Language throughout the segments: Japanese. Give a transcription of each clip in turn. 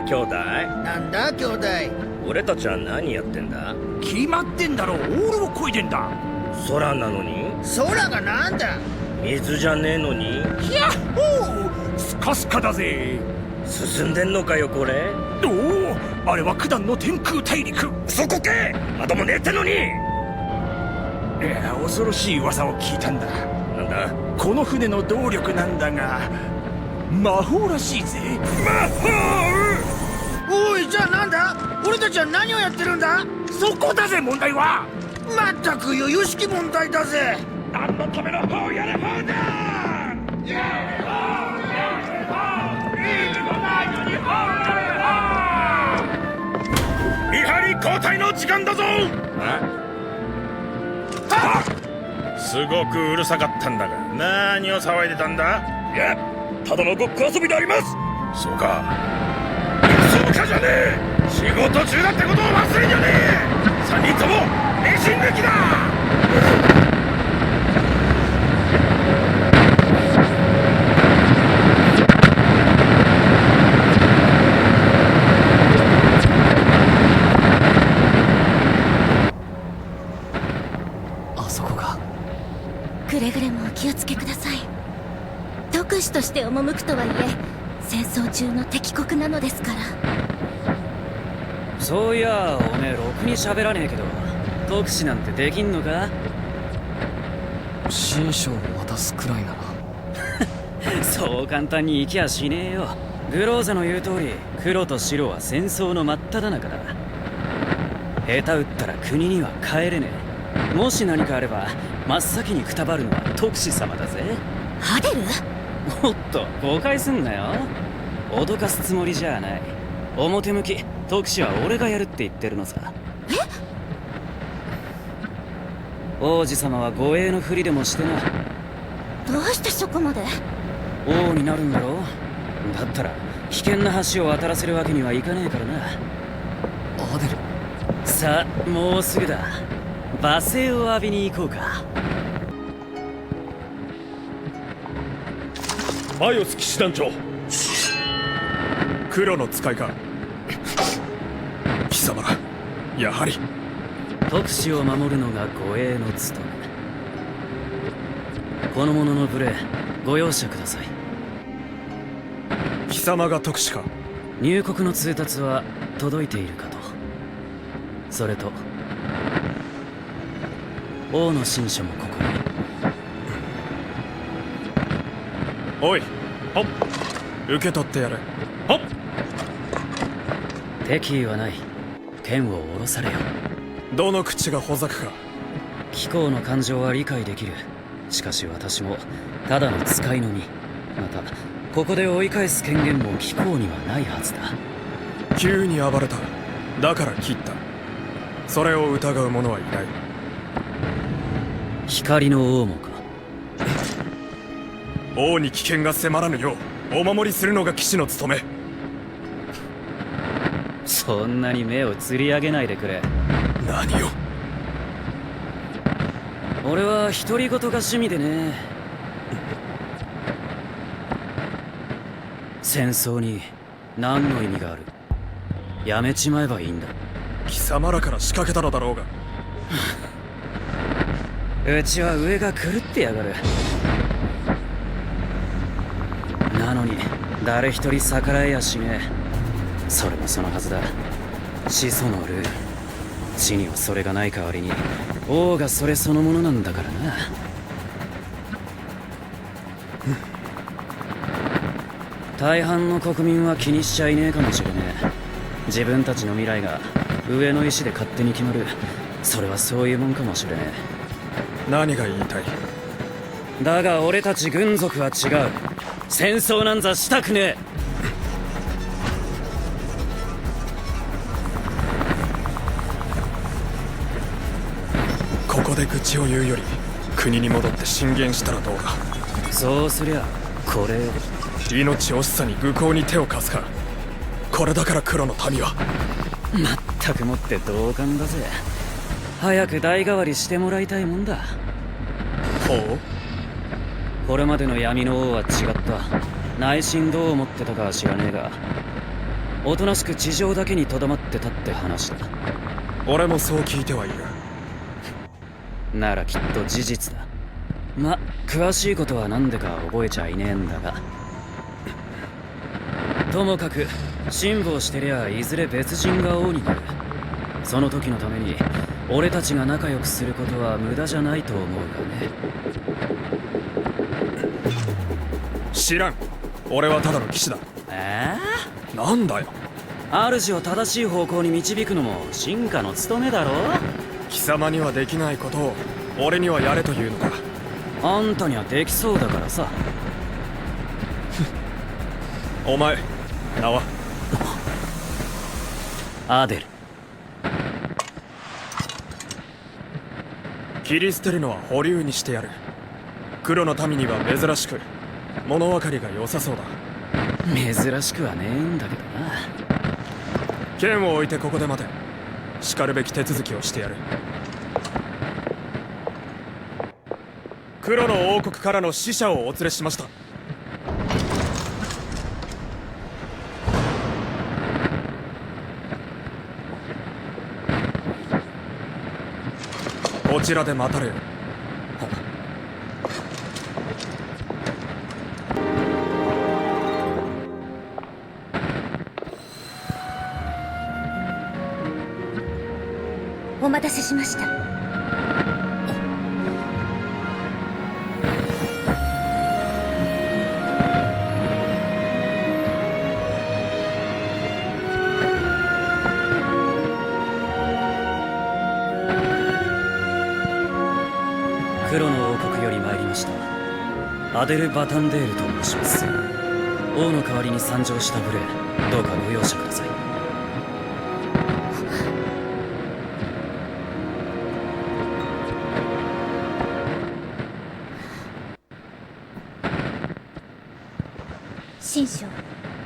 兄弟。なんだ兄弟。俺たちは何やってんだ？決まってんだろ、オールをこいでんだ。空なのに？空がなんだ。水じゃねえのに？ヤッホー、スカスカだぜ。進んでんのかよこれ。おお、あれは九段の天空大陸。そこけ、まだもねえってのに。いや、恐ろしい噂を聞いたんだ。なんだ？この船の動力なんだが魔法らしいぜ。魔法！おい、じゃあなんだ。俺たちは何をやってるんだ。そこだぜ問題は。まったく余裕しき問題だぜ。何のための法やれ法だ。見張り交代の時間だぞ。すごくうるさかったんだが、何を騒いでたんだ？いや、ただのごっこ遊びであります。そうか。そうかじゃねえ。仕事中だってことを忘れんじゃねえ。3人ともメシ抜きだ。あそこが。くれぐれもお気をつけください。特使として赴くとはいえ戦争中の敵国なのですから。そういやおめえろくに喋らねえけど特使なんてできんのか？新書を渡すくらいならそう簡単に行きゃしねえよ。グローザの言う通り黒と白は戦争の真っ只中だ。下手打ったら国には帰れねえ。もし何かあれば真っ先にくたばるのは特使様だぜ。ハデル？おっと誤解すんなよ。脅かすつもりじゃない。表向き特使は俺がやるって言ってるのさ。王子様は護衛のふりでもしてな。どうしてそこまで？王になるんだろ。だったら危険な橋を渡らせるわけにはいかねえからな。アデル。さあもうすぐだ。罵声を浴びに行こうか。マヨス騎士団長。黒の使いか。貴様らやはり。特使を守るのが護衛の務め。この者の無礼ご容赦ください。貴様が特使か。入国の通達は届いているかと。それと王の親書もここに。おい、はっ、受け取ってやれ。はっ。敵意はない。剣を下ろされよ。どの口がほざくか。貴公の感情は理解できる。しかし私もただの使いの身。またここで追い返す権限も貴公にはないはずだ。急に暴れた。だから切った。それを疑う者はいない。光の王もか。王に危険が迫らぬようお守りするのが騎士の務め。そんなに目をつり上げないでくれ。何を。俺は独り言が趣味でね。戦争に何の意味がある。やめちまえばいいんだ。貴様らから仕掛けたのだろうが。うちは上が狂ってやがる。なのに誰一人逆らえやしねえ。それもそのはずだ。始祖のルール。地にはそれがない代わりに王がそれそのものなんだからな。大半の国民は気にしちゃいねえかもしれねえ。自分たちの未来が上の意志で勝手に決まる。それはそういうもんかもしれね何が言いたい。え。だが俺たち軍属は違う。戦争なんざしたくねえ。ここで愚痴を言うより国に戻って進言したらどうだ。そうすりゃこれを。命惜しさに愚行に手を貸すか。これだから黒の民は。まったくもって同感だぜ。早く代替わりしてもらいたいもんだ。ほう。これまでの闇の王は違った。内心どう思ってたかは知らねえがおとなしく地上だけにとどまってたって話だ。俺もそう聞いてはいる。ならきっと事実だ。ま、詳しいことは何でか覚えちゃいねえんだが、ともかく辛抱してりゃいずれ別人が王になる。その時のために俺たちが仲良くすることは無駄じゃないと思うがね。知らん。俺はただの騎士だ。なんだよ。主を正しい方向に導くのも臣下の務めだろ。貴様にはできないことを俺にはやれというのか。あんたにはできそうだからさ。お前名は？アデル。切り捨てるのは保留にしてやる。黒の民には珍しく物分かりが良さそうだ。珍しくはねえんだけどな。剣を置いてここで待て。しかるべき手続きをしてやる。黒の王国からの使者をお連れしました。こちらで待たれよ。お待たせしました。黒の王国より参りましたアデル・バタンデールと申します。王の代わりに参上した無礼、どうかご容赦ください。新書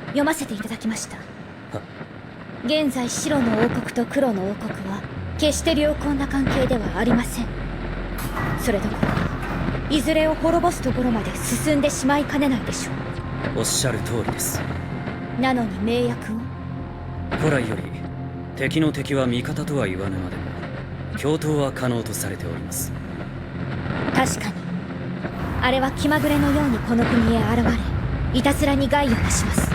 読ませていただきました。現在白の王国と黒の王国は決して良好な関係ではありません。それどころかいずれを滅ぼすところまで進んでしまいかねないでしょおっしゃる通りです。う。なのに盟約を。古来より敵の敵は味方とは言わぬまでも共闘は可能とされております。確かにあれは気まぐれのようにこの国へ現れいたずらに害をなします。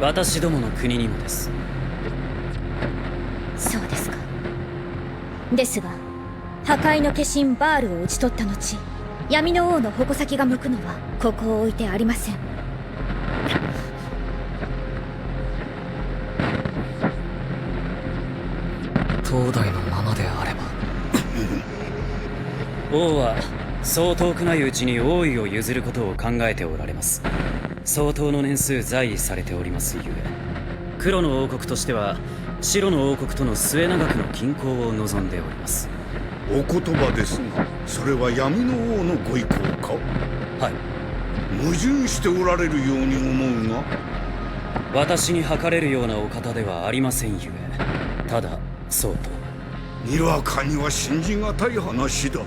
私どもの国にもです。そうですか。ですが破壊の化身バールを討ち取った後、闇の王の矛先が向くのはここを置いてありません。東大のままであれば。王はそう遠くないうちに王位を譲ることを考えておられます。相当の年数在位されておりますゆえ、黒の王国としては白の王国との末永くの均衡を望んでおります。お言葉ですが、それは闇の王のご意向か？はい。矛盾しておられるように思うが。私に測れるようなお方ではありませんゆえ、ただそうと。にわかには信じがたい話だ。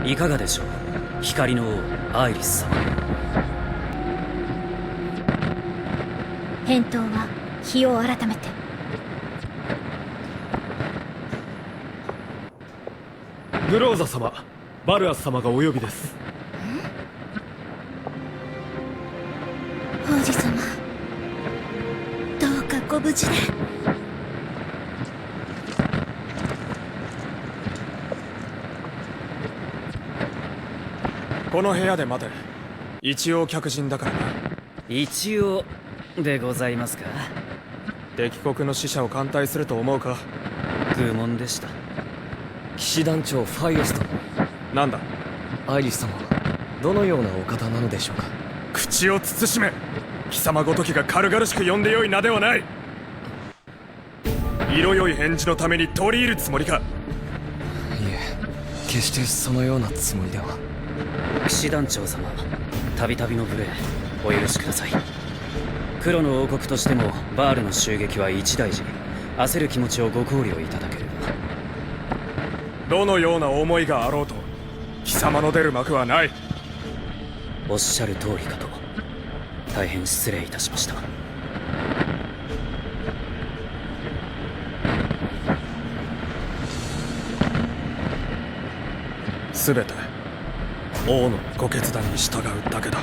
いかがでしょう、光の王アイリス様。返答は日を改めて。グローザ様、バルアス様がお呼びです。王子様、どうかご無事で。この部屋で待て。一応客人だからな。一応でございますか。敵国の使者を歓待すると思うか？愚問でした。騎士団長ファイオスとなんだ？アイリス様はどのようなお方なのでしょうか？口を慎め。貴様ごときが軽々しく呼んでよい名ではない。色よい返事のために取り入るつもりか？いえ、決してそのようなつもりでは。騎士団長様、たびたびの無礼お許しください。黒の王国としてもバールの襲撃は一大事。焦る気持ちをご考慮いただければ。どのような思いがあろうと貴様の出る幕はない。おっしゃる通りかと。大変失礼いたしました。全て王のご決断に従うだけだ。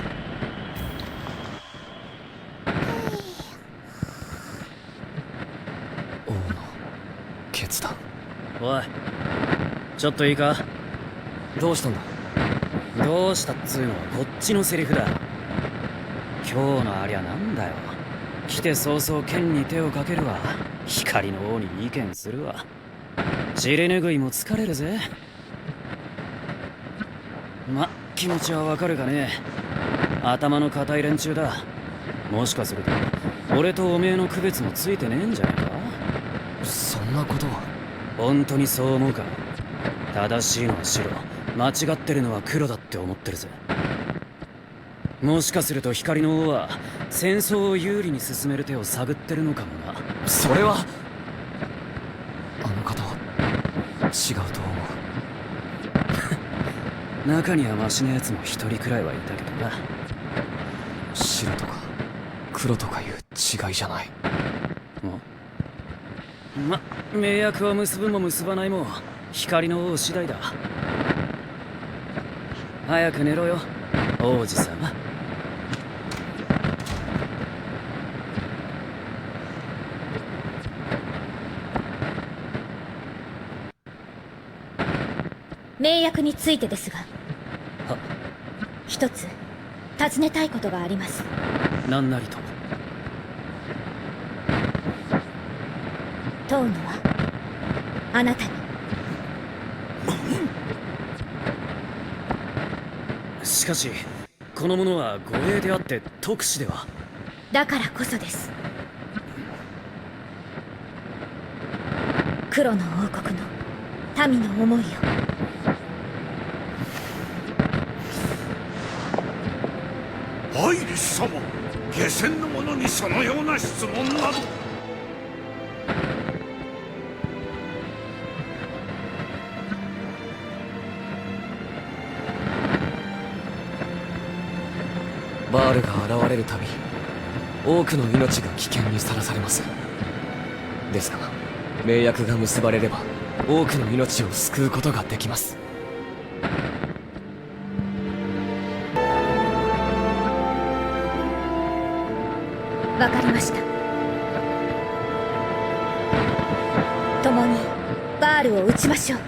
王の決断。おい、ちょっといいか。どうしたんだ？どうしたっつうのはこっちのセリフだ。今日のありゃなんだよ。来て早々剣に手をかけるわ。光の王に意見するわ。尻拭いも疲れるぜ。ま、気持ちはわかるがね。頭の固い連中だ。もしかすると俺とおめえの区別もついてねえんじゃねえか。そんなことは。本当にそう思うか。正しいのは白、間違ってるのは黒だって思ってるぜ。もしかすると光の王は戦争を有利に進める手を探ってるのかもな。それはあの方は違うと思う。中にはマシな奴も一人くらいはいたけどな。白とか黒とかいう違いじゃない。ま、迷惑を結ぶも結ばないも光の王次第だ。早く寝ろよ、王子様。盟約についてですが、は、一つ尋ねたいことがあります。なんなりと。問うのはあなたに。しかしこの者は護衛であって特使では。だからこそです。黒の王国の民の思いを。アイリス様、下船の者にそのような質問など。バールが現れるたび多くの命が危険にさらされます。ですが盟約が結ばれれば多くの命を救うことができます。わかりました。共にバールを撃ちましょう。